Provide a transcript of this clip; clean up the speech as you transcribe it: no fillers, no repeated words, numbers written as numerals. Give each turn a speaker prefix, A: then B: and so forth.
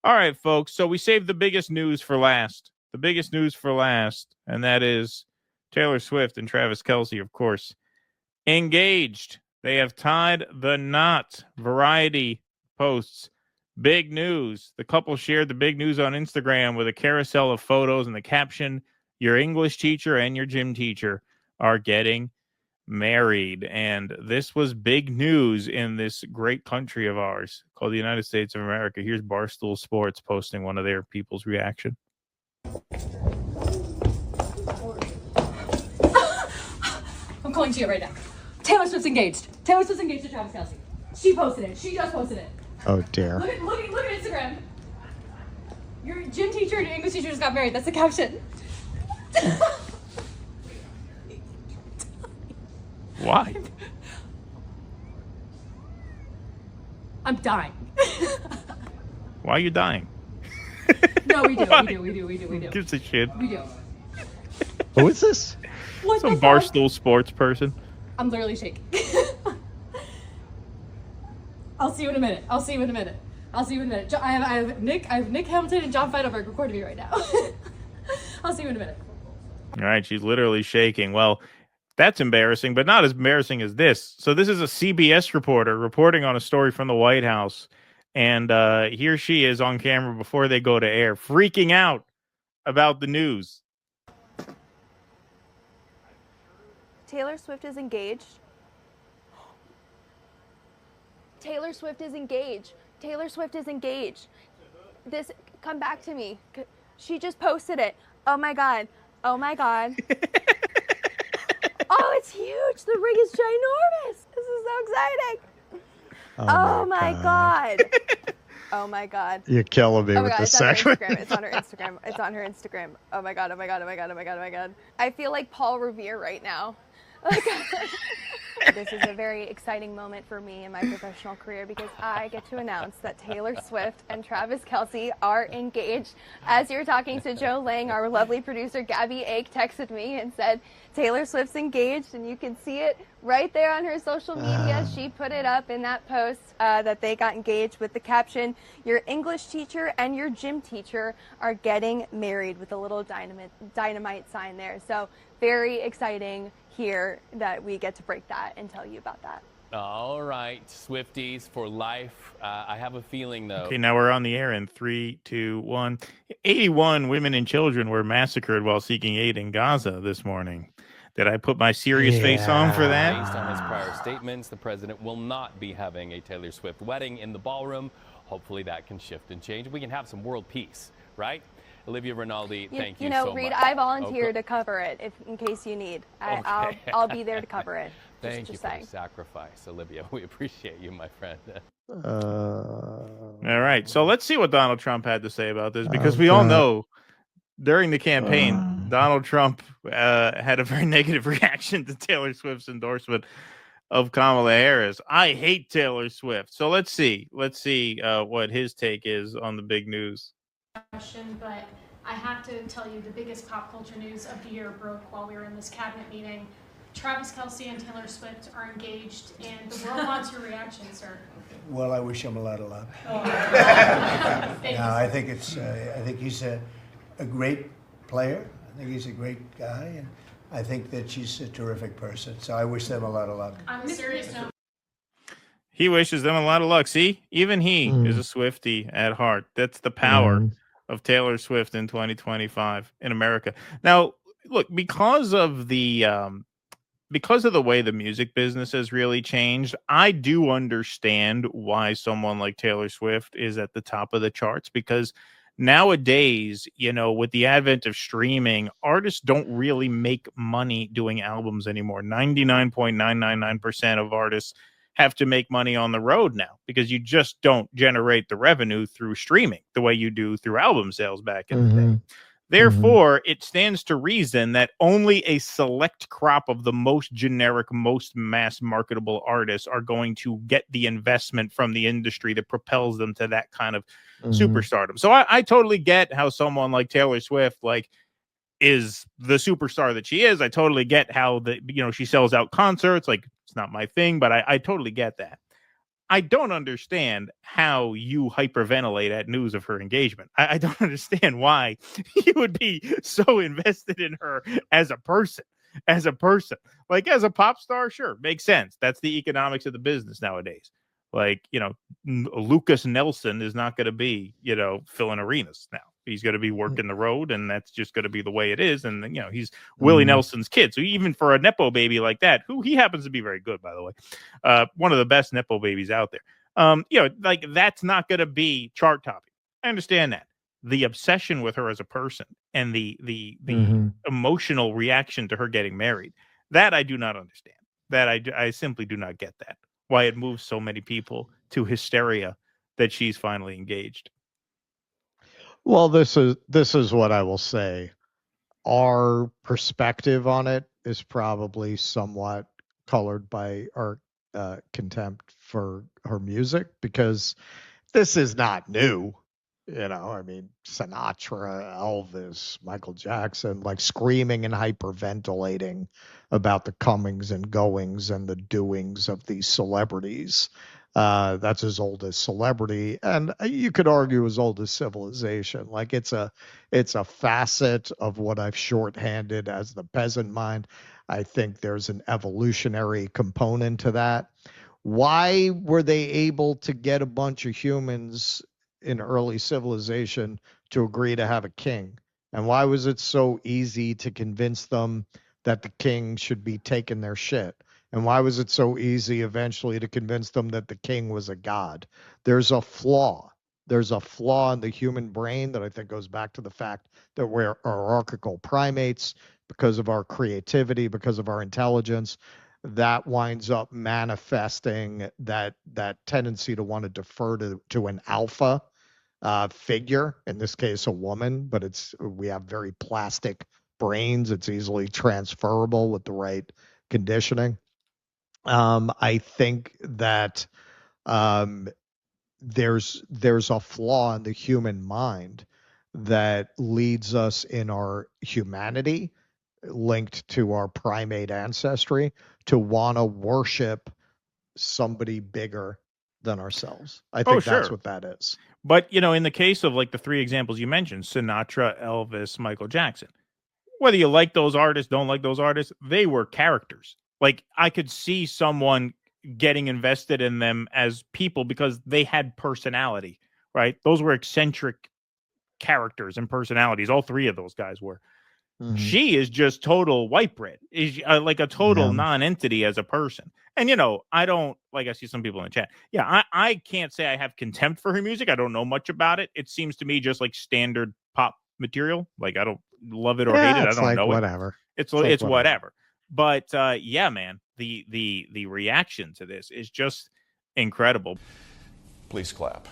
A: All right, folks. So we saved the biggest news for last. The biggest news for last, and that is Taylor Swift and Travis Kelce, of course, engaged. They have tied the knot. Variety posts big news. The couple shared the big news on Instagram with a carousel of photos and the caption, "Your English teacher and your gym teacher are getting married." And this was big news in this great country of ours called the United States of America. Here's Barstool Sports posting one of their people's reaction.
B: I'm calling to you right now. Taylor Swift's engaged. Taylor Swift's engaged to Travis Kelce. She posted it. She just posted it.
C: Oh dear.
B: Look at Instagram. Your gym teacher and your English teacher just got married. That's the caption.
A: Why?
B: I'm dying.
A: Why are you dying?
B: No, we do.
A: Why?
B: We do.
A: Gives a shit.
B: We do.
C: Who is this?
B: What
A: Some
B: the fuck?
A: Barstool Sports person.
B: I'm literally shaking. I'll see you in a minute. I have Nick Hamilton and John Feidelberg recording me right now. I'll see you in a minute.
A: All right, she's literally shaking. Well, that's embarrassing, but not as embarrassing as this. So this is a CBS reporter reporting on a story from the White House. And here she is on camera before they go to air, freaking out about the news.
D: Taylor Swift is engaged. Taylor Swift is engaged. Taylor Swift is engaged. Come back to me. She just posted it. Oh my God. Oh my God. Oh, it's huge. The ring is ginormous. This is so exciting. Oh my God. Oh my God.
C: You're killing me
D: Oh my
C: with
D: God,
C: the
D: it's on her
C: second.
D: Instagram. It's on her Instagram. It's on her Instagram. Oh my God. Oh my God. Oh my God. Oh my God. Oh my God. I feel like Paul Revere right now. This is a very exciting moment for me in my professional career because I get to announce that Taylor Swift and Travis Kelce are engaged. As you're talking to Joe Lang, our lovely producer Gabby Ake texted me and said, Taylor Swift's engaged, and you can see it right there on her social media. She put it up in that post that they got engaged with the caption, "Your English teacher and your gym teacher are getting married," with a little dynamite sign there. So very exciting here that we get to break that and tell you about that.
E: All right, Swifties for life. I have a feeling, though.
A: Okay, now we're on the air in 3, 2, 1. 81 women and children were massacred while seeking aid in Gaza this morning. Did I put my serious face on for that?
E: Based on his prior statements, the president will not be having a Taylor Swift wedding in the ballroom. Hopefully that can shift and change. We can have some world peace, right? Olivia Rinaldi, thank you so
D: Reed,
E: much.
D: I volunteer to cover it in case you need. I'll be there to cover it.
E: Thank you for the sacrifice, Olivia. We appreciate you, my friend.
A: All right, so let's see what Donald Trump had to say about this, because we all know during the campaign, Donald Trump had a very negative reaction to Taylor Swift's endorsement of Kamala Harris. I hate Taylor Swift. So let's see what his take is on the big news.
F: But I have to tell you the biggest pop culture news of the year broke while we were in this cabinet meeting. Travis Kelce and Taylor Swift are engaged, and the world wants your reaction, sir.
G: Well, I wish him a lot of luck.
F: I
G: think he's a great player. I think he's a great guy, and I think that she's a terrific person. So I wish them a lot of luck.
F: On a serious note.
A: He wishes them a lot of luck. See, even he is a Swiftie at heart. That's the power of Taylor Swift in 2025 in America. Now, look, because of the way the music business has really changed, I do understand why someone like Taylor Swift is at the top of the charts, because nowadays, with the advent of streaming, artists don't really make money doing albums anymore. 99.999% of artists have to make money on the road now, because you just don't generate the revenue through streaming the way you do through album sales back in the day. Therefore, it stands to reason that only a select crop of the most generic, most mass marketable artists are going to get the investment from the industry that propels them to that kind of superstardom. So I totally get how someone like Taylor Swift is the superstar that she is. I totally get how she sells out concerts. Like, it's not my thing, but I totally get that. I don't understand how you hyperventilate at news of her engagement. I don't understand why you would be so invested in her as a person. Like as a pop star, sure, makes sense. That's the economics of the business nowadays. Like, Lucas Nelson is not going to be, filling arenas now. He's going to be working the road, and that's just going to be the way it is. And, he's Willie Nelson's kid. So even for a Nepo baby like that, who he happens to be very good, by the way, one of the best Nepo babies out there, like that's not going to be chart topping. I understand that. The obsession with her as a person and the emotional reaction to her getting married, that I do not understand. That I simply do not get that. Why it moves so many people to hysteria that she's finally engaged.
C: Well, this is what I will say. Our perspective on it is probably somewhat colored by our contempt for her music, because this is not new. I mean, Sinatra, Elvis, Michael Jackson, like screaming and hyperventilating about the comings and goings and the doings of these celebrities. That's as old as celebrity, and you could argue as old as civilization. Like it's a facet of what I've shorthanded as the peasant mind. I think there's an evolutionary component to that. Why were they able to get a bunch of humans in early civilization to agree to have a king? And why was it so easy to convince them that the king should be taking their shit? And why was it so easy eventually to convince them that the king was a god? There's a flaw. There's a flaw in the human brain that I think goes back to the fact that we're hierarchical primates because of our creativity, because of our intelligence. That winds up manifesting that tendency to want to defer to an alpha figure, in this case a woman, but we have very plastic brains. It's easily transferable with the right conditioning. I think that there's a flaw in the human mind that leads us in our humanity, linked to our primate ancestry, to want to worship somebody bigger than ourselves. I think that's what that is.
A: But, in the case of like the three examples you mentioned, Sinatra, Elvis, Michael Jackson, whether you like those artists, don't like those artists, they were characters. Like I could see someone getting invested in them as people because they had personality, right? Those were eccentric characters and personalities. All three of those guys were. She is just total white bread. Is like a total non-entity as a person. And I don't I see some people in the chat. Yeah, I can't say I have contempt for her music. I don't know much about it. It seems to me just like standard pop material. Like I don't love it or hate it. I don't know
C: whatever.
A: It's whatever. But yeah, man, the reaction to this is just incredible.
H: Please clap.